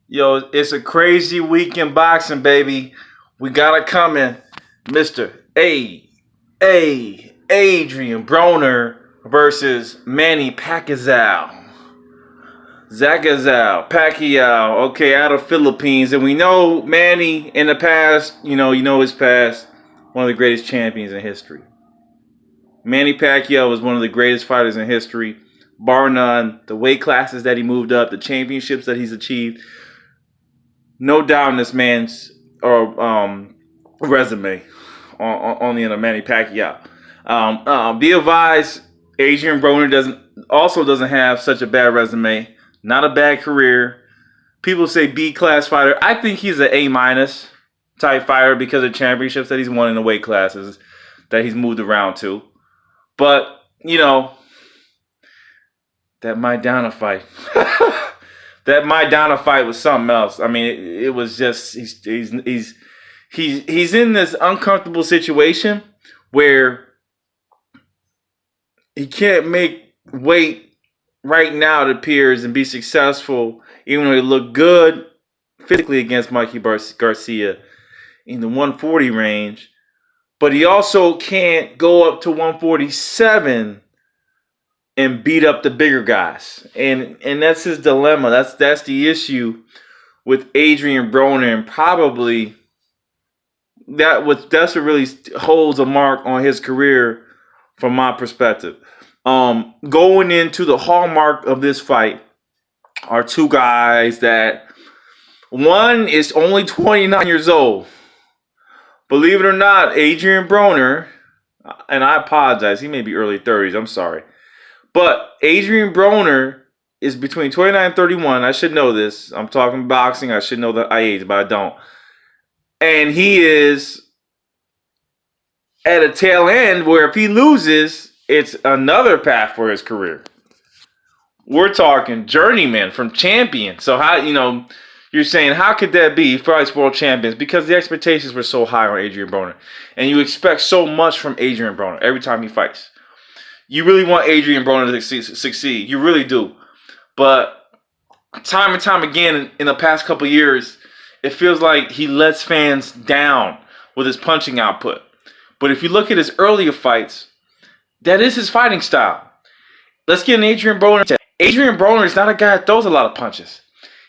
Yo, it's a crazy week in boxing, baby. We got it coming. Mr. Adrien Broner versus Manny Pacquiao. Pacquiao, okay, out of Philippines. And we know Manny in the past, you know his past, one of the greatest champions in history. Manny Pacquiao was one of the greatest fighters in history, bar none. The weight classes that he moved up, the championships that he's achieved, no doubt in this man's resume on the end of Manny Pacquiao. Be advised, Adrien Broner doesn't have such a bad resume, not a bad career. People say B class fighter. I think he's an A minus type fighter because of championships that he's won in the weight classes that he's moved around to. But that Maidana fight. That Maidana fight was something else. I mean, it was just he's in this uncomfortable situation where he can't make weight right now, it appears, and be successful, even though he looked good physically against Mikey Garcia in the 140 range. But he also can't go up to 147 and beat up the bigger guys. And that's his dilemma. That's the issue with Adrien Broner, and probably that's what really holds a mark on his career from my perspective. Going into the hallmark of this fight are two guys that one is only 29 years old. Believe it or not, Adrien Broner, and I apologize, he may be early 30s, I'm sorry. But Adrien Broner is between 29 and 31. I should know this. I'm talking boxing. I should know the age, but I don't. And he is at a tail end where if he loses, it's another path for his career. We're talking journeyman from champion. So how, you're saying, how could that be for ice world champions? Because the expectations were so high on Adrien Broner. And you expect so much from Adrien Broner every time he fights. You really want Adrien Broner to succeed. You really do. But time and time again in the past couple of years, it feels like he lets fans down with his punching output. But if you look at his earlier fights, that is his fighting style. Let's get an Adrien Broner. Adrien Broner is not a guy that throws a lot of punches.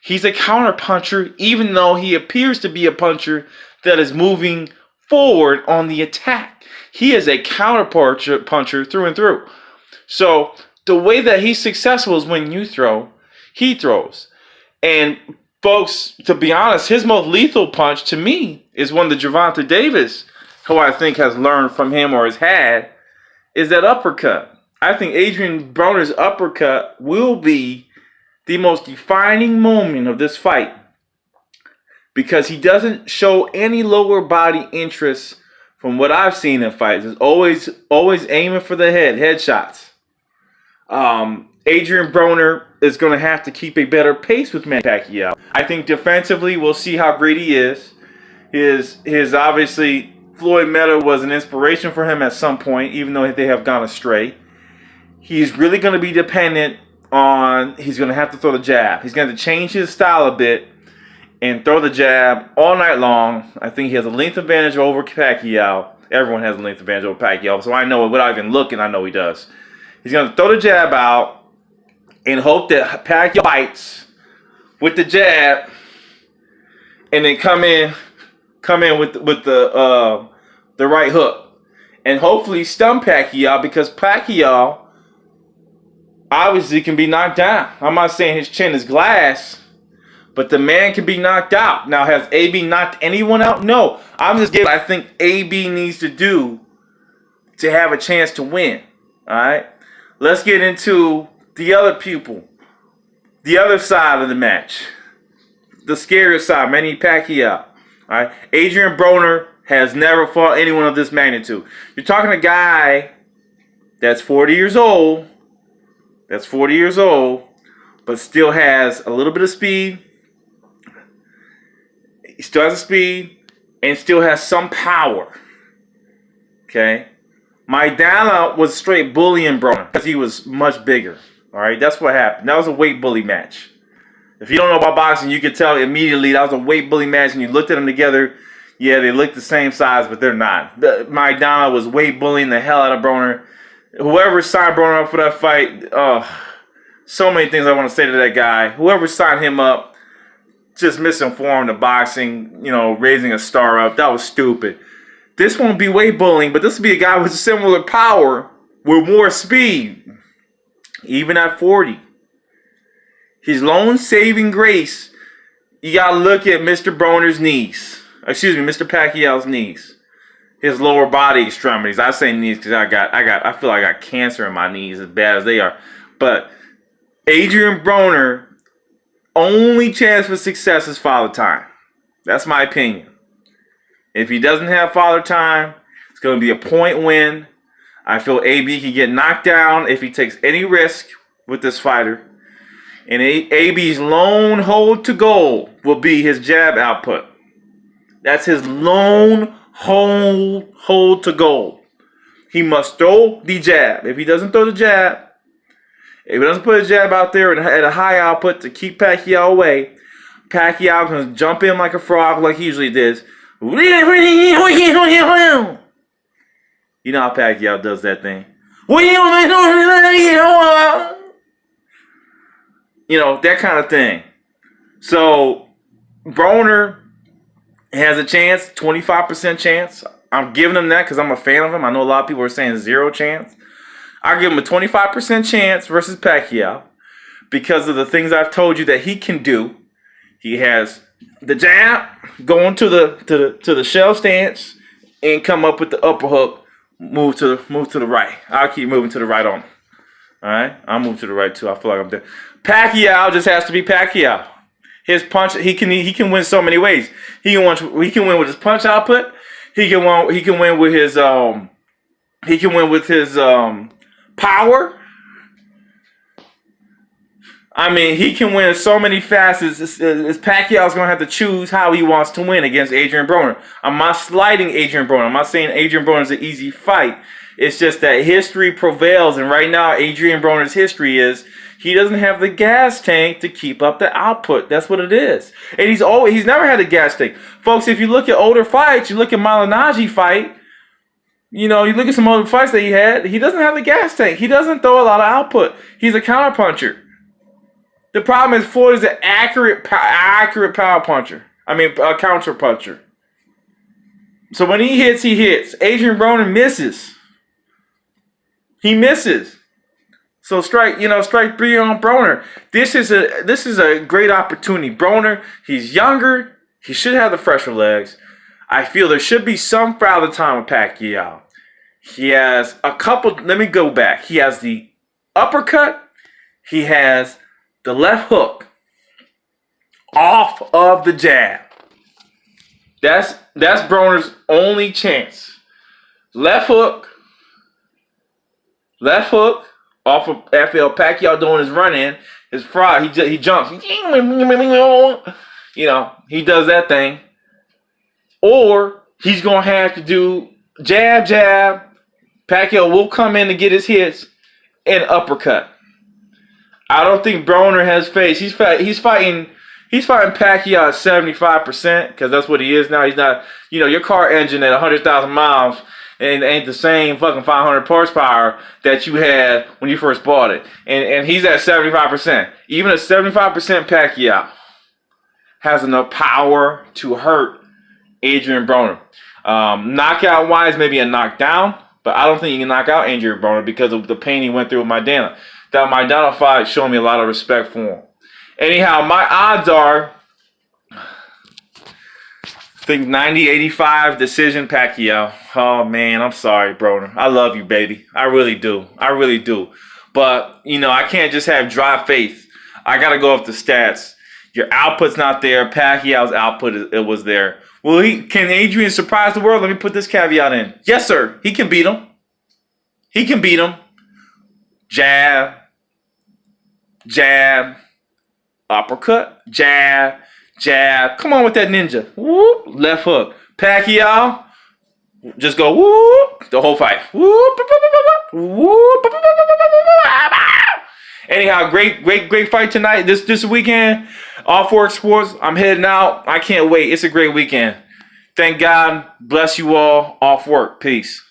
He's a counter puncher, even though he appears to be a puncher that is moving forward on the attack. He is a counter puncher through and through. So the way that he's successful is when you throw, he throws. And folks, to be honest, his most lethal punch to me is one that Gervonta Davis, who I think has learned from him or has had, is that uppercut. I think Adrien Broner's uppercut will be the most defining moment of this fight because he doesn't show any lower body interest. From what I've seen in fights, is always aiming for the headshots. Adrien Broner is going to have to keep a better pace with Manny Pacquiao. I think defensively, we'll see how great he is. His obviously Floyd Mayweather was an inspiration for him at some point, even though they have gone astray. He's really going to be dependent on. He's going to have to throw the jab. He's going to change his style a bit and throw the jab all night long. I think he has a length advantage over Pacquiao. Everyone has a length advantage over Pacquiao. So I know without even looking, I know he does. He's going to throw the jab out and hope that Pacquiao bites with the jab and then come in with the right hook. And hopefully stun Pacquiao because Pacquiao obviously can be knocked down. I'm not saying his chin is glass, but the man can be knocked out. Now, has AB knocked anyone out? No. I'm just giving what I think AB needs to do to have a chance to win. All right? Let's get into the other people. The other side of the match. The scarier side, Manny Pacquiao. All right? Adrien Broner has never fought anyone of this magnitude. You're talking a guy that's 40 years old. But still has a little bit of speed. He still has a speed and still has some power. Okay? Maidana was straight bullying Broner because he was much bigger. All right? That's what happened. That was a weight bully match. If you don't know about boxing, you could tell immediately that was a weight bully match, and you looked at them together. Yeah, they look the same size, but they're not. Maidana was weight bullying the hell out of Broner. Whoever signed Broner up for that fight, so many things I want to say to that guy. Whoever signed him up, just misinformed the boxing, raising a star up. That was stupid. This won't be weight bullying, but this will be a guy with similar power, with more speed, even at 40. His lone saving grace, you got to look at Mr. Broner's knees. Excuse me, Mr. Pacquiao's knees. His lower body extremities. I say knees because I feel like I got cancer in my knees as bad as they are. But Adrien Broner, only chance for success is Father Time. That's my opinion. If he doesn't have Father Time, it's going to be a point win. I feel AB can get knocked down if he takes any risk with this fighter. And AB's lone hold to goal will be his jab output. That's his lone hold to goal. He must throw the jab. If he doesn't throw the jab, if he doesn't put a jab out there at a high output to keep Pacquiao away, Pacquiao can jump in like a frog like he usually does. You know how Pacquiao does that thing. That kind of thing. So, Broner has a chance, 25% chance. I'm giving him that because I'm a fan of him. I know a lot of people are saying 0 chance. I'll give him a 25% chance versus Pacquiao because of the things I've told you that he can do. He has the jab, going to the shell stance, and come up with the upper hook. Move to the right. I'll keep moving to the right on him. All right, I'll move to the right too. I feel like I'm there. Pacquiao just has to be Pacquiao. His punch, he can win so many ways. He can win with his punch output. He can win with his power. I mean, he can win so many facets. Pacquiao's going to have to choose how he wants to win against Adrien Broner. I'm not slighting Adrien Broner. I'm not saying Adrien Broner is an easy fight. It's just that history prevails, and right now, Adrien Broner's history is he doesn't have the gas tank to keep up the output. That's what it is. And he's never had a gas tank. Folks, if you look at older fights, you look at Malignaggi fight, you look at some other fights that he had, he doesn't have the gas tank. He doesn't throw a lot of output. He's a counterpuncher. The problem is Floyd is an accurate power puncher. A counter puncher. So when he hits, he hits. Adrien Broner misses. He misses. So strike 3 on Broner. This is a great opportunity. Broner, he's younger. He should have the fresher legs. I feel there should be some Father Time with Pacquiao. He has a couple. Let me go back. He has the uppercut. He has the left hook off of the jab. That's Broner's only chance. Left hook off of FL Pacquiao doing his run in, his fraud. He jumps. He does that thing. Or he's gonna have to do jab. Pacquiao will come in to get his hits and uppercut. I don't think Broner has faced. He's fighting Pacquiao at 75% because that's what he is now. He's not. Your car engine at 100,000 miles and ain't the same fucking 500 horsepower that you had when you first bought it. And he's at 75%. Even a 75% Pacquiao has enough power to hurt Adrien Broner. Knockout wise, maybe a knockdown, but I don't think you can knock out Adrien Broner because of the pain he went through with Maidana. That Maidana fight showed me a lot of respect for him. Anyhow, my odds are, I think 90-85 decision Pacquiao. Oh man, I'm sorry, Broner. I love you, baby. I really do. But I can't just have dry faith. I gotta go off the stats. Your output's not there. Pacquiao's output it was there. Well, can Adrien surprise the world? Let me put this caveat in. Yes, sir. He can beat him. Jab, uppercut, jab. Come on with that ninja. Whoop, left hook. Pacquiao, just go whoop the whole fight. Whoop, whoop. Anyhow, great fight tonight. This weekend. Off Work Sports. I'm heading out. I can't wait. It's a great weekend. Thank God. Bless you all. Off work. Peace.